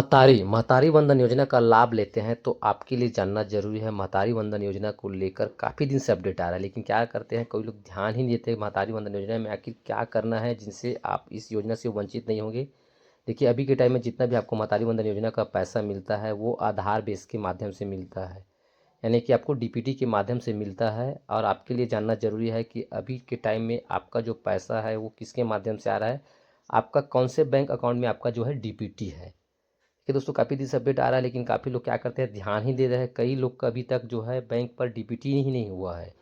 महतारी महतारी वंदन योजना का लाभ लेते हैं तो आपके लिए जानना जरूरी है। महतारी वंदन योजना को लेकर काफ़ी दिन से अपडेट आ रहा है, लेकिन क्या करते हैं कोई लोग ध्यान ही नहीं देते महतारी वंदन योजना में आखिर क्या करना है जिनसे आप इस योजना से वंचित नहीं होंगे। देखिए, अभी के टाइम में जितना भी आपको महतारी वंदन योजना का पैसा मिलता है वो आधार बेस के माध्यम से मिलता है, यानी कि आपको डीपीटी के माध्यम से मिलता है। और आपके लिए जानना जरूरी है कि अभी के टाइम में आपका जो पैसा है वो किसके माध्यम से आ रहा है, आपका कौन से बैंक अकाउंट में आपका जो है डीपीटी है। कि दोस्तों काफ़ी दिन से अपडेट आ रहा है, लेकिन काफ़ी लोग क्या करते हैं ध्यान ही दे रहे हैं। कई लोग का अभी तक जो है बैंक पर डीपीटी ही नहीं हुआ है।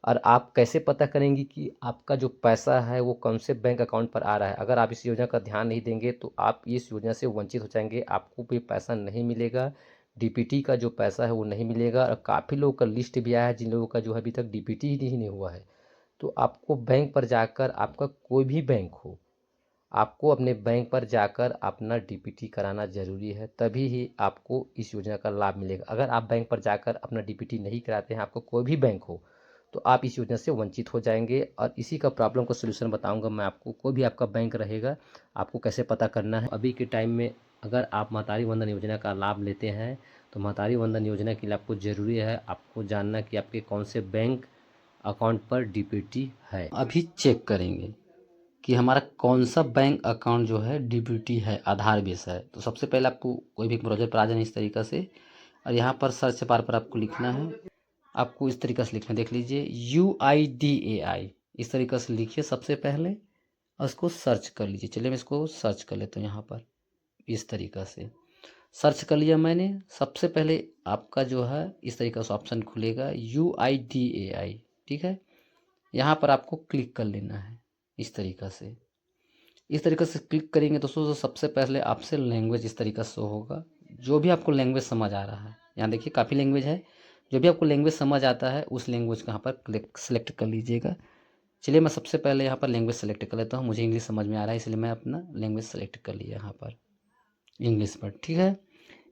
और आप कैसे पता करेंगे कि आपका जो पैसा है वो कौन से बैंक अकाउंट पर आ रहा है। अगर आप इस योजना का ध्यान नहीं देंगे तो आप इस योजना से वंचित हो जाएंगे, आपको भी पैसा नहीं मिलेगा। डीपीटी का जो पैसा है वो नहीं मिलेगा। और काफ़ी लोगों का लिस्ट भी आया है जिन लोगों का जो है अभी तक डीपीटी ही नहीं हुआ है। तो आपको बैंक पर जाकर, आपका कोई भी बैंक हो, आपको अपने बैंक पर जाकर अपना डीपीटी कराना ज़रूरी है, तभी ही आपको इस योजना का लाभ मिलेगा। अगर आप बैंक पर जाकर अपना डीपीटी नहीं कराते हैं, आपको कोई भी बैंक हो, तो आप इस योजना से वंचित हो जाएंगे। और इसी का प्रॉब्लम का सलूशन बताऊंगा मैं आपको। कोई भी आपका बैंक रहेगा, आपको कैसे पता करना है। अभी के टाइम में अगर आप महतारी वंदन योजना का लाभ लेते हैं तो महतारी वंदन योजना के लिए आपको ज़रूरी है आपको जानना कि आपके कौन से बैंक अकाउंट पर डीपीटी है। अभी चेक करेंगे कि हमारा कौन सा बैंक अकाउंट जो है डीबीटी है, आधार बेस है। तो सबसे पहले आपको कोई भी ब्राउज़र पर आ जाना इस तरीक़ा से, और यहाँ पर सर्च बार पर आपको लिखना है। आपको इस तरीक़ा से लिखना है, देख लीजिए UIDAI, इस तरीक़ा से लिखिए सबसे पहले और उसको सर्च कर लीजिए। चलिए मैं इसको सर्च कर लेता हूँ। यहाँ पर इस तरीक़ा से सर्च कर लिया मैंने। सबसे पहले आपका जो है इस तरीक़ा से ऑप्शन खुलेगा UIDAI, ठीक है। यहाँ पर आपको क्लिक कर लेना है इस तरीक़ा से। इस तरीके से क्लिक करेंगे दोस्तों तो सबसे पहले आपसे लैंग्वेज इस तरीका से होगा, जो भी आपको लैंग्वेज समझ आ रहा है। यहाँ देखिए काफ़ी लैंग्वेज है, जो भी आपको लैंग्वेज समझ आता है उस लैंग्वेज को यहाँ पर क्लिक सेलेक्ट कर लीजिएगा। चलिए मैं सबसे पहले यहाँ पर लैंग्वेज सेलेक्ट कर लेता हूँ। मुझे इंग्लिश समझ में आ रहा है इसलिए मैं अपना लैंग्वेज सेलेक्ट कर लिया यहाँ पर इंग्लिश पर, ठीक है।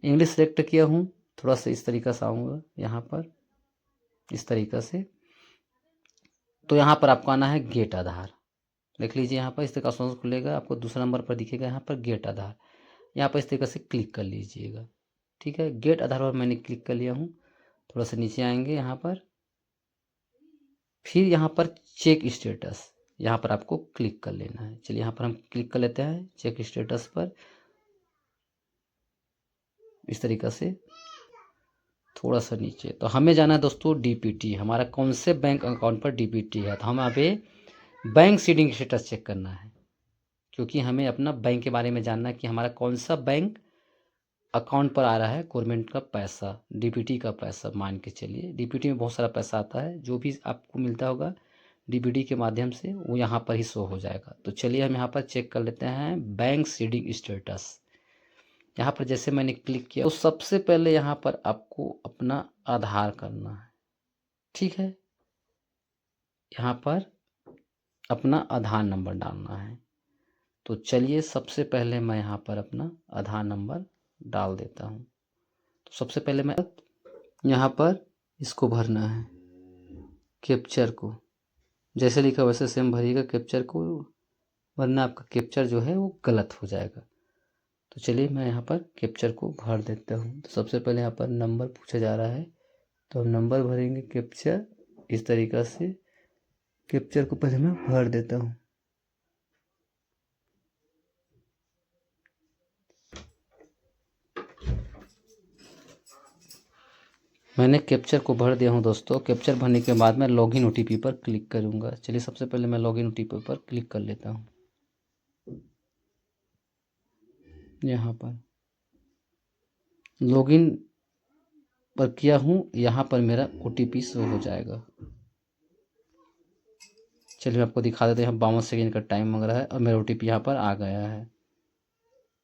इंग्लिश सेलेक्ट किया हूँ, थोड़ा सा इस तरीका से आऊँगा यहाँ पर इस तरीका से। तो यहाँ पर आपको आना है गेट आधार, देख लीजिए यहाँ पर इस तरीका से खुलेगा। आपको दूसरा नंबर पर दिखेगा यहाँ पर गेट आधार, यहाँ पर इस तरीके से क्लिक कर लीजिएगा, ठीक है। गेट आधार पर मैंने क्लिक कर लिया हूँ। थोड़ा सा नीचे आएंगे यहाँ पर, फिर यहाँ पर चेक स्टेटस, यहाँ पर आपको क्लिक कर लेना है। चलिए यहाँ पर हम क्लिक कर लेते हैं चेक स्टेटस पर इस तरीका से। थोड़ा सा नीचे तो हमें जाना है दोस्तों डीपीटी, हमारा कौन से बैंक अकाउंट पर डीपीटी है। तो हमें यहाँ पे बैंक सीडिंग स्टेटस चेक करना है, क्योंकि हमें अपना बैंक के बारे में जानना है कि हमारा कौन सा बैंक अकाउंट पर आ रहा है गवर्नमेंट का पैसा, डीपीटी का पैसा। मान के चलिए डीपीटी में बहुत सारा पैसा आता है, जो भी आपको मिलता होगा डीपीटी के माध्यम से वो यहाँ पर ही शो हो जाएगा। तो चलिए हम यहाँ पर चेक कर लेते हैं बैंक सीडिंग स्टेटस। यहाँ पर जैसे मैंने क्लिक किया तो सबसे पहले यहाँ पर आपको अपना आधार करना है, ठीक है। यहाँ पर अपना आधार नंबर डालना है। तो चलिए सबसे पहले मैं यहाँ पर अपना आधार नंबर डाल देता हूँ। तो सबसे पहले मैं यहाँ पर इसको भरना है, कैप्चर को जैसे लिखा वैसे सेम भरिएगा। कैप्चर को वरना आपका कैप्चर जो है वो गलत हो जाएगा। तो चलिए मैं यहाँ पर कैप्चर को भर देता हूँ। तो सबसे पहले यहाँ पर नंबर पूछा जा रहा है, तो हम नंबर भरेंगे कैप्चर इस तरीक़ा से। कैप्चर को पहले मैं भर देता हूँ। मैंने कैप्चर को भर दिया हूँ दोस्तों। कैप्चर भरने के बाद मैं लॉगिन ओटीपी पर क्लिक करूँगा। चलिए सबसे पहले मैं लॉगिन ओटीपी पर क्लिक कर लेता हूँ। यहाँ पर लॉगिन पर किया हूँ, यहाँ पर मेरा ओटीपी शो हो जाएगा। चलिए मैं आपको दिखा देते हैं। यहाँ 52 सेकेंड का टाइम मांग रहा है और मेरा ओटीपी यहाँ पर आ गया है।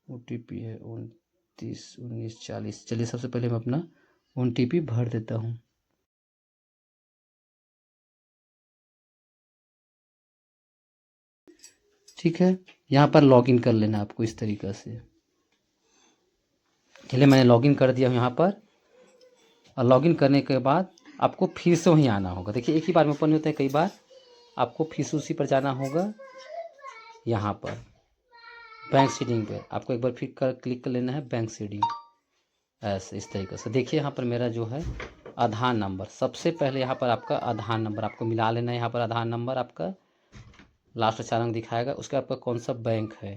ओटीपी है 29 19 40। चलिए सबसे पहले मैं अपना ओटीपी भर देता हूँ। ठीक है, यहाँ पर लॉगिन कर लेना आपको इस तरीक़ा से। चलिए मैंने लॉगिन कर दिया हूँ यहाँ पर, और लॉगिन करने के बाद आपको फिर से वहीं आना होगा। देखिए एक ही बार में ओपन होता है, कई बार आपको फिर से उसी पर जाना होगा। यहाँ पर बैंक सीडिंग पे आपको एक बार फिर क्लिक कर लेना है, बैंक सीडिंग। ऐसे इस तरीके से देखिए यहाँ पर मेरा जो है आधार नंबर, सबसे पहले यहाँ पर आपका आधार नंबर आपको मिला लेना है। यहाँ पर आधार नंबर आपका लास्ट 4 अंक दिखाएगा। उसके आपका कौन सा बैंक है,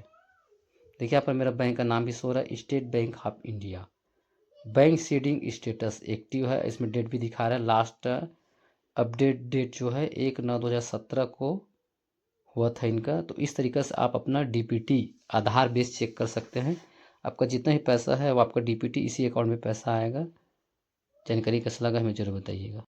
देखिए यहाँ पर मेरा बैंक का नाम भी सो रहा है, state bank of India. Bank seeding status active है, इसमें डेट भी दिखा रहा है। लास्ट अपडेट डेट जो है 1/9/2017 को हुआ था इनका। तो इस तरीके से आप अपना डीपीटी आधार बेस चेक कर सकते हैं। आपका जितना ही पैसा है वो आपका डीपीटी इसी अकाउंट में पैसा आएगा। जानकारी कैसा लगा हमें जरूर बताइएगा।